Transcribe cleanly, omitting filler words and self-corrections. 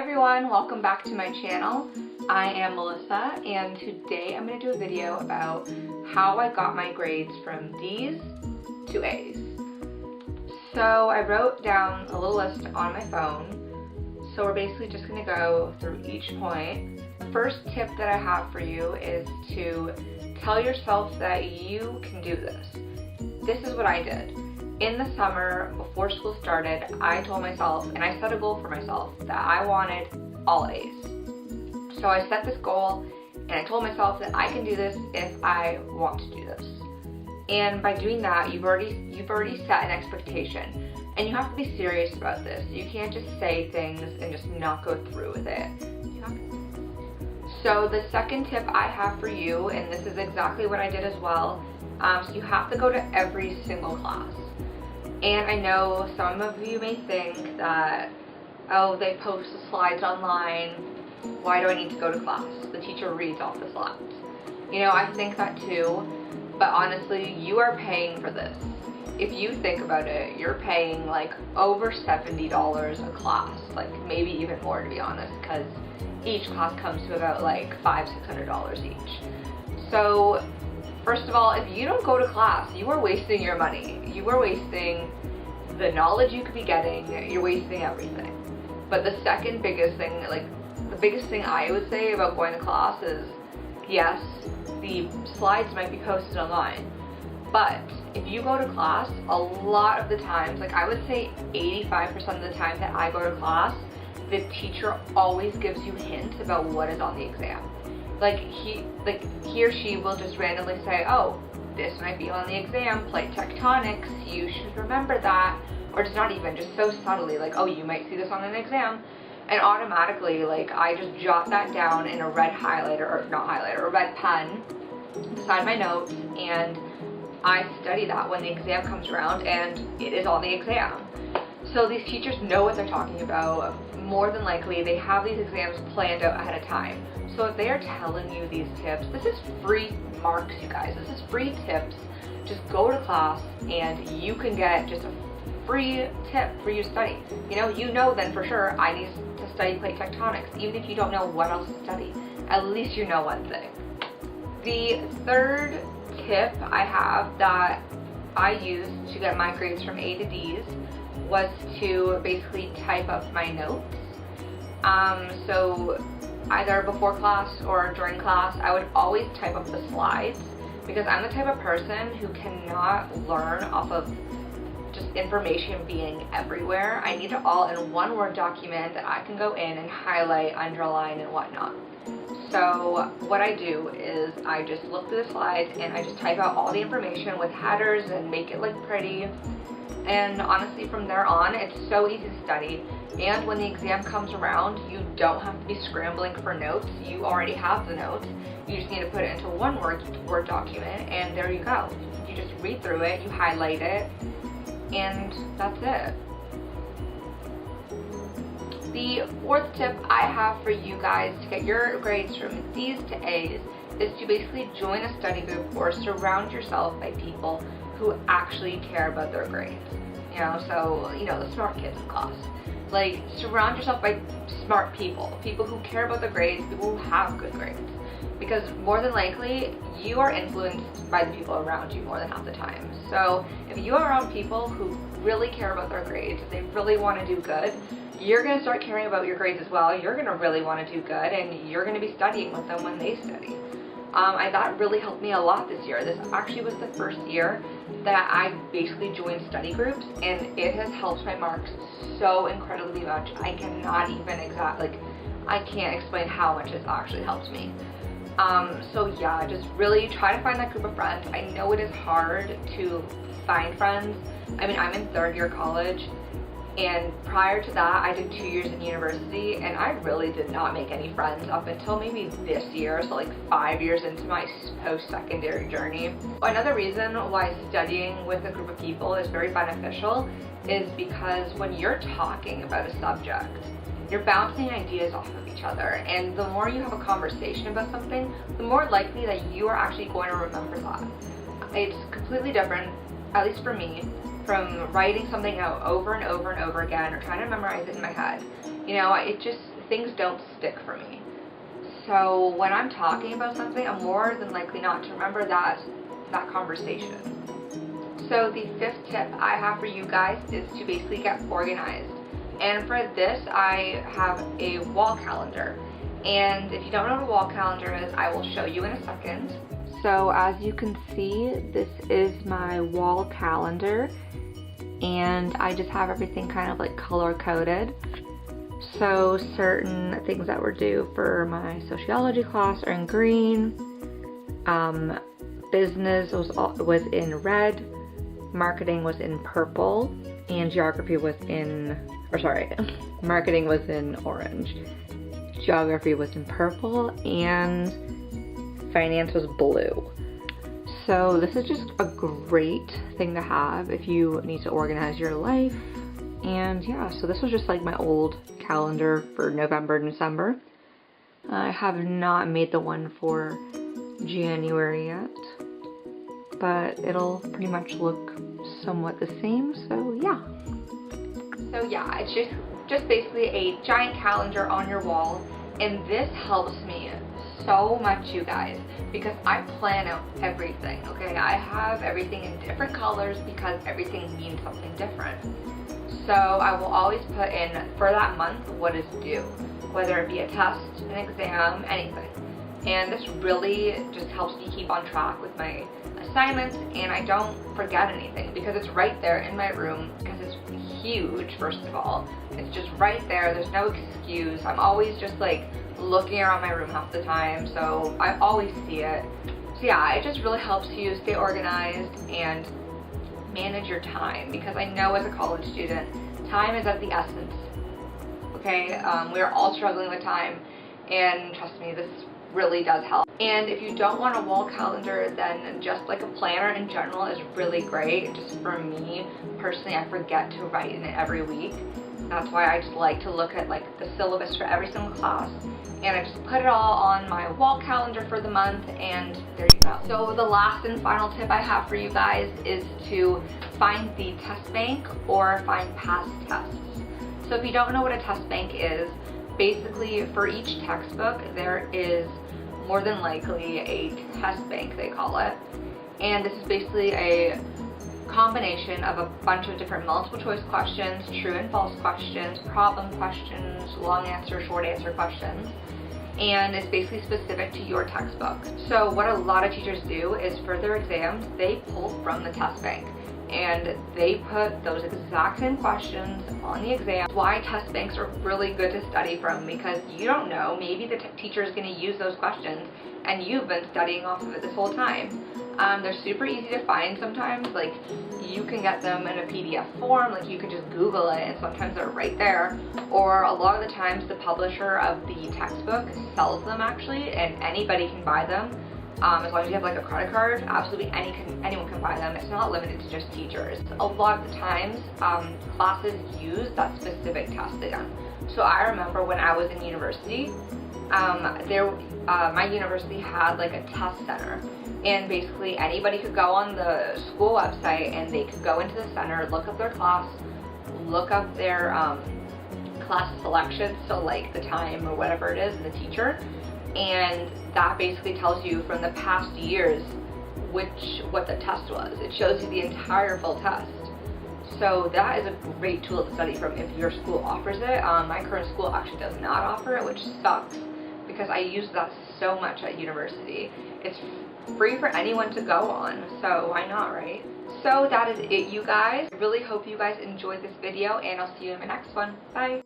everyone, welcome back to my channel. I am Melissa and today I'm going to do a video about how I got my grades from D's to A's. So I wrote down a little list on my phone. So we're basically just going to go through each point. The first tip that I have for you is to tell yourself that you can do this. This is what I did. In the summer, before school started, I told myself, and I set a goal for myself, that I wanted all A's. So I set this goal, and I told myself that I can do this if I want to do this. And by doing that, you've already set an expectation. And you have to be serious about this. You can't just say things and just not go through with it. So the second tip I have for you, and this is exactly what I did as well, so you have to go to every single class. And I know some of you may think that, oh, they post the slides online, why do I need to go to class? The teacher reads off the slides. You know, I think that too, but honestly, you are paying for this. If you think about it, you're paying like over $70 a class, like maybe even more to be honest, because each class comes to about like $500–600 each. So first of all, if you don't go to class, you are wasting your money. You are wasting the knowledge you could be getting. You're wasting everything. But the second biggest thing, like the biggest thing I would say about going to class is, yes, the slides might be posted online, but if you go to class, a lot of the times, like I would say 85% of the time that I go to class, the teacher always gives you hints about what is on the exam. Like he or she will just randomly say, oh, this might be on the exam, plate tectonics, you should remember that. Or just not even, just so subtly, like, oh, you might see this on an exam. And automatically, like, I just jot that down in a red highlighter, or not highlighter, a red pen beside my notes, and I study that when the exam comes around, and it is on the exam. So these teachers know what they're talking about. More than likely, they have these exams planned out ahead of time. So if they are telling you these tips, this is free marks, you guys. This is free tips. Just go to class and you can get just a free tip for you to study. You know then for sure I need to study plate tectonics, even if you don't know what else to study. At least you know one thing. The third tip I have that I used to get my grades from A to D's was to basically type up my notes. So either before class or during class, I would always type up the slides because I'm the type of person who cannot learn off of just information being everywhere. I need it all in one Word document that I can go in and highlight, underline, and whatnot. So what I do is I just look through the slides and I just type out all the information with headers and make it look pretty. And honestly, from there on, it's so easy to study. And when the exam comes around, you don't have to be scrambling for notes. You already have the notes. You just need to put it into one Word document, and there you go. You just read through it, you highlight it, and that's it. The fourth tip I have for you guys to get your grades from D's to A's is to basically join a study group or surround yourself by people who actually care about their grades. The smart kids in class. Like, surround yourself by smart people who care about their grades, people who have good grades. Because more than likely, you are influenced by the people around you more than half the time. So if you are around people who really care about their grades, if they really want to do good, you're going to start caring about your grades as well. You're going to really want to do good, and you're going to be studying with them when they study. That really helped me a lot this year. This actually was the first year that I basically joined study groups, and it has helped my marks so incredibly much. I cannot even I can't explain how much it's actually helped me. So yeah, just really try to find that group of friends. I know it is hard to find friends. I mean, I'm in third year college, and prior to that, I did 2 years in university, and I really did not make any friends up until maybe this year, so like 5 years into my post-secondary journey. Another reason why studying with a group of people is very beneficial is because when you're talking about a subject, you're bouncing ideas off of each other, and the more you have a conversation about something, the more likely that you are actually going to remember that. It's completely different, at least for me, from writing something out over and over and over again or trying to memorize it in my head. things don't stick for me. So when I'm talking about something, I'm more than likely not to remember that conversation. So the 5th tip I have for you guys is to basically get organized. And for this, I have a wall calendar. And if you don't know what a wall calendar is, I will show you in a second. So as you can see, this is my wall calendar. And I just have everything kind of like color coded. So certain things that were due for my sociology class are in green. Business was in red. Marketing was in purple. And geography was in, marketing was in orange. Geography was in purple, and finance was blue. So this is just a great thing to have if you need to organize your life. And yeah, so this was just like my old calendar for November and December. I have not made the one for January yet, but it'll pretty much look somewhat the same, so yeah. So yeah, it's just basically a giant calendar on your wall, and this helps me so much, you guys, because I plan out everything, okay? I have everything in different colors because everything means something different. So I will always put in for that month what is due, whether it be a test, an exam, anything. And this really just helps me keep on track with my assignments, and I don't forget anything because it's right there in my room, because it's huge. First of all, it's just right there. There's no excuse. I'm always just like looking around my room half the time, so I always see it. So yeah, it just really helps you stay organized and manage your time, because I know as a college student, time is of the essence. Okay, we're all struggling with time, and trust me, this really does help. And if you don't want a wall calendar, then just like a planner in general is really great. Just for me personally, I forget to write in it every week. That's why I just like to look at like the syllabus for every single class, and I just put it all on my wall calendar for the month, and there you go. So the last and final tip I have for you guys is to find the TESTBANK or find past tests. So if you don't know what a TESTBANK is, basically for each textbook there is more than likely a test bank, they call it. And this is basically a combination of a bunch of different multiple choice questions, true and false questions, problem questions, long answer, short answer questions. And it's basically specific to your textbook. So what a lot of teachers do is for their exams, they pull from the test bank, and they put those exact same questions on the exam. Why test banks are really good to study from, because you don't know, maybe the teacher is going to use those questions and you've been studying off of it this whole time. They're super easy to find sometimes, like you can get them in a PDF form, like you can just Google it and sometimes they're right there. Or a lot of the times the publisher of the textbook sells them actually, and anybody can buy them. As long as you have like a credit card, absolutely anyone can buy them. It's not limited to just teachers. A lot of the times, classes use that specific test again. So I remember when I was in university, my university had like a test center, and basically anybody could go on the school website and they could go into the center, look up their class, look up their class selection, so like the time or whatever it is and the teacher, and that basically tells you from the past years what the test was. It shows you the entire full test. So that is a great tool to study from if your school offers it. My current school actually does not offer it, which sucks because I use that so much at university. It's free for anyone to go on, so why not, right? So that is it, you guys. I really hope you guys enjoyed this video, and I'll see you in my next one. Bye!